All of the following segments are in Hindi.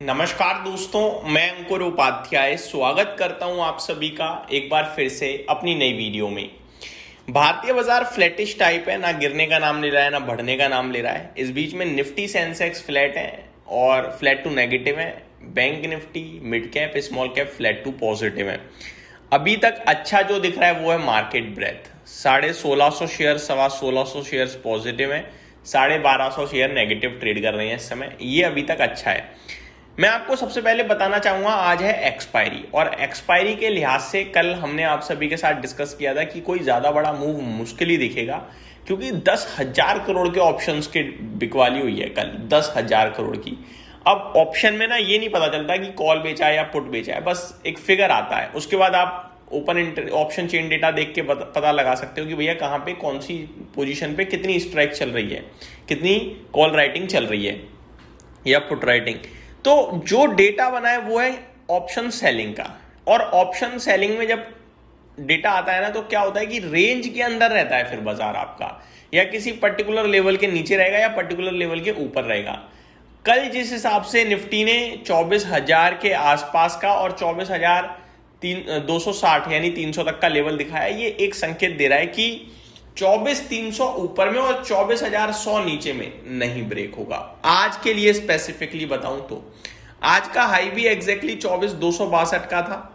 नमस्कार दोस्तों, मैं अंकुर उपाध्याय स्वागत करता हूं आप सभी का एक बार फिर से अपनी नई वीडियो में। भारतीय बाजार फ्लैटिश टाइप है, ना गिरने का नाम ले रहा है ना बढ़ने का नाम ले रहा है। इस बीच में निफ्टी सेंसेक्स फ्लैट है और फ्लैट टू नेगेटिव है। Bank Nifty mid cap small cap flat to positive है। अभी तक अच्छा जो दिख रहा है वो है market breath. 1650 share 1650 share positive है, 1250 शेयर नेगेटिव ट्रेड कर रहे हैं इस समय। ये अभी तक अच्छा है। मैं आपको सबसे पहले बताना चाहूंगा, आज है एक्सपायरी और एक्सपायरी के लिहाज से कल हमने आप सभी के साथ डिस्कस किया था कि कोई ज्यादा बड़ा मूव मुश्किल ही दिखेगा, क्योंकि 10,000 करोड़ के ऑप्शंस की बिकवाली हुई है कल, 10,000 करोड़ की। अब ऑप्शन में ना ये नहीं पता चलता कि कॉल बेचा है या पुट बेचा है, बस एक फिगर आता है। उसके बाद आप ओपन ऑप्शन चेन डेटा देख के पता लगा सकते हो कि भैया कहाँ पे कौन सी पोजीशन पे कितनी स्ट्राइक चल रही है, कितनी कॉल राइटिंग चल रही है या पुट राइटिंग। तो जो डेटा बना है वो है ऑप्शन सेलिंग का। और ऑप्शन सेलिंग में जब डेटा आता है ना, तो क्या होता है कि रेंज के अंदर रहता है फिर बाजार आपका, या किसी पर्टिकुलर लेवल के नीचे रहेगा या पर्टिकुलर लेवल के ऊपर रहेगा। कल जिस हिसाब से निफ्टी ने 24,000 के आसपास का और 24,260 यानी 300 तक का लेवल दिखाया, ये एक संकेत दे रहा है कि 24,300 ऊपर में और 24,100 नीचे में नहीं ब्रेक होगा। आज के लिए स्पेसिफिकली बताऊं तो आज का हाई भी एग्जैक्टली 24,262 का था,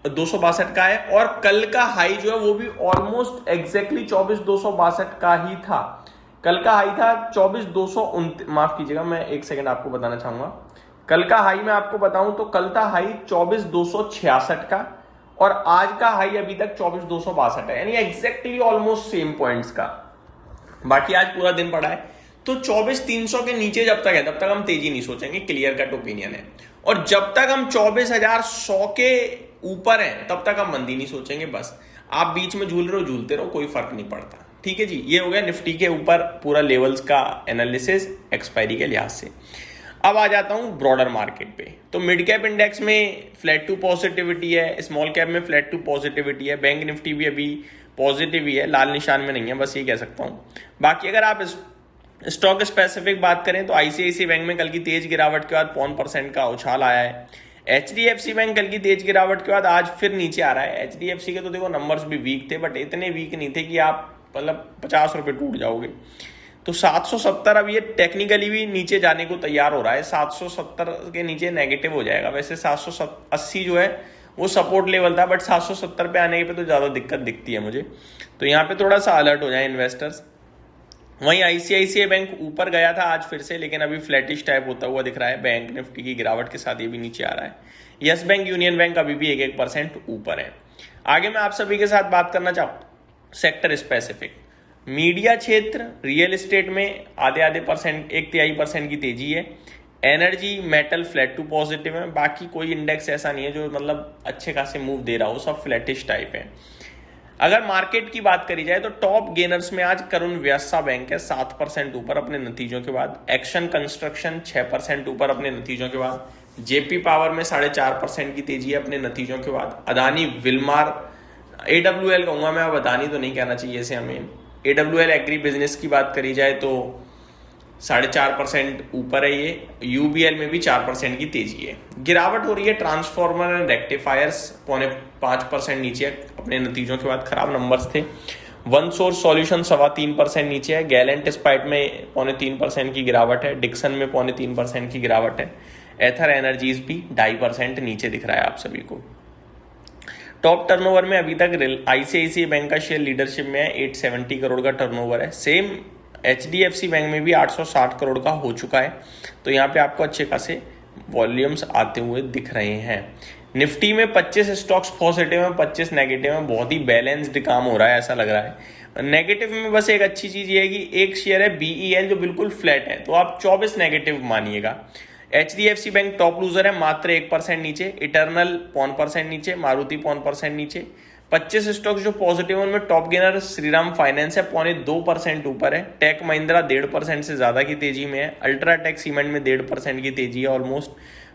262 का है, और कल का हाई जो है वो भी ऑलमोस्ट एग्जैक्टली 24,262 का ही था। कल का हाई था 24,229, माफ कीजिएगा, मैं एक सेकंड आपको बताना चाहूंगा। कल का हाई मैं आपको बताऊं तो कल था हाई 24,266 का और आज का हाई अभी तक 24,262 है, यानी एग्जैक्टली ऑलमोस्ट सेम पॉइंट्स का। बाकी आज पूरा दिन पड़ा है, तो 24,300 के नीचे जब तक है तब तक हम तेजी नहीं सोचेंगे, क्लियर कट ओपिनियन है। और जब तक हम 24,100 के ऊपर हैं तब तक हम मंदी नहीं सोचेंगे। बस आप बीच में झूल रहे हो, झूलते रहो, कोई फर्क नहीं पड़ता। ठीक है जी, ये हो गया निफ्टी के ऊपर पूरा लेवल्स का एनालिसिस एक्सपायरी के लिहाज से। अब आ जाता हूं ब्रॉडर मार्केट पे। तो मिड कैप इंडेक्स में फ्लैट टू पॉजिटिविटी है, स्मॉल कैप में फ्लैट टू पॉजिटिविटी है, बैंक निफ्टी भी अभी पॉजिटिव ही है, लाल निशान में नहीं है, बस ये कह सकता हूं। बाकी अगर आप स्टॉक स्पेसिफिक बात करें तो आईसीआईसी बैंक में कल की तेज गिरावट के बाद 0.5% का उछाल आया है। एचडीएफसी बैंक कल की तेज गिरावट के बाद आज फिर नीचे आ रहा है। एचडीएफसी के तो देखो नंबर्स भी वीक थे, बट इतने वीक नहीं थे कि आप मतलब 50 रुपए टूट जाओगे। तो 770 अब ये टेक्निकली भी नीचे जाने को तैयार हो रहा है, 770 के नीचे नेगेटिव हो जाएगा। वैसे 780 जो है वो सपोर्ट लेवल था, बट 770 पे आने पे तो ज्यादा दिक्कत दिखती है मुझे। तो यहाँ पे थोड़ा सा अलर्ट हो जाए इन्वेस्टर्स। वहीं आईसीआईसीआई बैंक ऊपर गया था आज फिर से, लेकिन अभी फ्लैटिश टाइप होता हुआ दिख रहा है। बैंक निफ्टी की गिरावट के साथ ये भी नीचे आ रहा है। यस बैंक यूनियन बैंक अभी भी 1% ऊपर है। आगे मैं आप सभी के साथ बात करना चाहूँ सेक्टर स्पेसिफिक। मीडिया क्षेत्र रियल एस्टेट में आधे परसेंट 1/3% की तेजी है। Energy metal flat to positive है। बाकी कोई इंडेक्स ऐसा नहीं है जो मतलब अच्छे खासे मूव दे रहा हो, सब फ्लैटिश टाइप है। अगर मार्केट की बात करी जाए तो टॉप गेनर्स में आज करुण व्यस्सा बैंक है 7% ऊपर अपने नतीजों के बाद। एक्शन कंस्ट्रक्शन 6% ऊपर अपने नतीजों के बाद। जेपी पावर में 4.5% की तेजी है अपने नतीजों के बाद। अदानी विलमार, AWL कहूंगा मैं, अब अदानी तो नहीं कहना चाहिए इसे हमें। AWL एग्री बिजनेस की बात करी जाए तो 4.5% ऊपर है ये। UBL में भी 4% की तेजी है। गिरावट हो रही है ट्रांसफॉर्मर एंड रेक्टिफायर्स 0.5% नीचे अपने नतीजों के बाद, खराब नंबर्स थे। वन सोर्स सॉल्यूशन 3.25% नीचे है। गैलेंट स्पाइट में 0.3% की गिरावट है। डिक्सन में 0.3% की गिरावट है। एथर एनर्जीज भी 2.5% नीचे दिख रहा है आप सभी को। टॉप टर्नओवर में अभी तक आईसीआईसीआई बैंक का शेयर लीडरशिप में है, 870 करोड़ का टर्नओवर है। सेम एचडीएफसी बैंक में भी 860 करोड़ का हो चुका है। तो यहाँ पे आपको अच्छे खासे वॉल्यूम्स आते हुए दिख रहे हैं। निफ्टी में 25 स्टॉक्स पॉजिटिव हैं, 25 नेगेटिव हैं। बहुत ही बैलेंस्ड काम हो रहा है ऐसा लग रहा है। नेगेटिव में बस एक अच्छी चीज ये है कि एक शेयर है BEL जो बिल्कुल फ्लैट है, तो आप 24 नेगेटिव मानिएगा। एचडीएफसी बैंक टॉप लूजर है, मात्र 1% नीचे। इटर्नल 0.5% नीचे। मारुति 0.5% नीचे। 25 स्टॉक्स जो पॉजिटिव है उनमें टॉप गेनर श्रीराम फाइनेंस है, 0.2% ऊपर है। टेक महिंद्रा 1.5% से ज्यादा की तेजी में है। अल्ट्राटेक सीमेंट में 1.5% की तेजी है ऑलमोस्ट।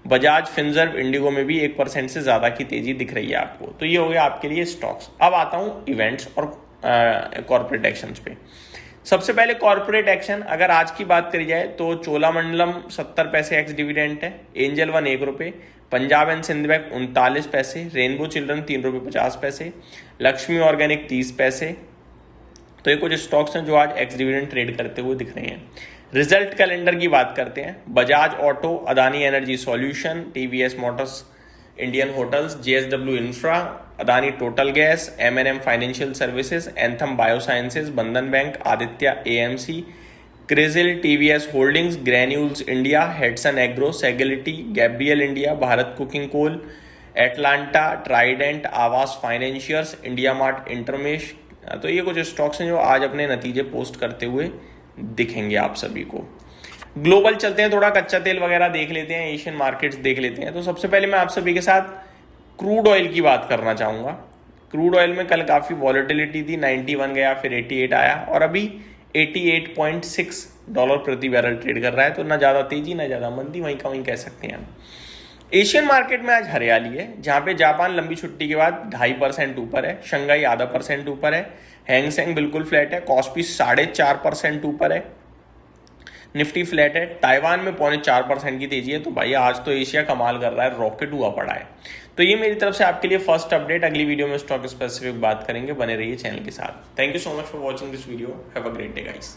बजाज फिनसर्व इंडिगो में भी 1% से ज्यादा की तेजी दिख रही है आपको। तो ये हो गया आपके लिए स्टॉक्स। अब आता हूं इवेंट्स और कॉर्पोरेट एक्शंस पे। सबसे पहले कॉर्पोरेट एक्शन, अगर आज की बात करी जाए तो चोलामंडलम 70 पैसे एक्स डिविडेंड है, एंजल वन 1 रुपये, पंजाब एंड सिंध बैंक 39 पैसे, रेनबो चिल्ड्रन 3 रुपये 50 पैसे, लक्ष्मी ऑर्गेनिक 30 पैसे। तो ये कुछ स्टॉक्स हैं जो आज एक्स डिविडेंड ट्रेड करते हुए दिख रहे हैं। रिजल्ट कैलेंडर की बात करते हैं, Bajaj Auto, Adani Energy Solution, TVS Motors, Indian Hotels, JSW Infra, Adani Total Gas, MNM Financial Services, Anthem Biosciences, Bandhan Bank, Aditya AMC, CRISIL, TVS Holdings, Granules India, Hatsun Agro, Sagility, Gabriel India, Bharat Cooking Coal, Atlanta, Trident, Aavas Financiers, India Mart, Intermesh. तो ये कुछ स्टॉक्स हैं जो आज अपने नतीजे पोस्ट करते हुए दिखेंगे आप सभी को। ग्लोबल चलते हैं, थोड़ा कच्चा तेल वगैरह देख लेते हैं, एशियन मार्केट्स देख लेते हैं। तो सबसे पहले मैं आप सभी के साथ क्रूड ऑयल की बात करना चाहूँगा। क्रूड ऑयल में कल काफ़ी वॉलेटिलिटी थी, 91 गया, फिर 88 आया और अभी $88.6 प्रति बैरल ट्रेड कर रहा है। तो ना ज़्यादा तेजी ना ज़्यादा मंदी, वहीं का वहीं कह सकते हैं हम। एशियन मार्केट में आज हरियाली है, जहाँ पे जापान लंबी छुट्टी के बाद 2.5% ऊपर है, शंघाई आधा % ऊपर है, हैंगसेंग बिल्कुल फ्लैट है, कॉस्पी 4.5% ऊपर है, निफ्टी फ्लैट है, ताइवान में 0.4% की तेजी है। तो भाई आज तो एशिया कमाल कर रहा है, रॉकेट हुआ पड़ा है। तो ये मेरी तरफ से आपके लिए फर्स्ट अपडेट। अगली वीडियो में स्टॉक स्पेसिफिक बात करेंगे, बने रहिए चैनल के साथ। Thank you so much for watching this video, have a great day guys.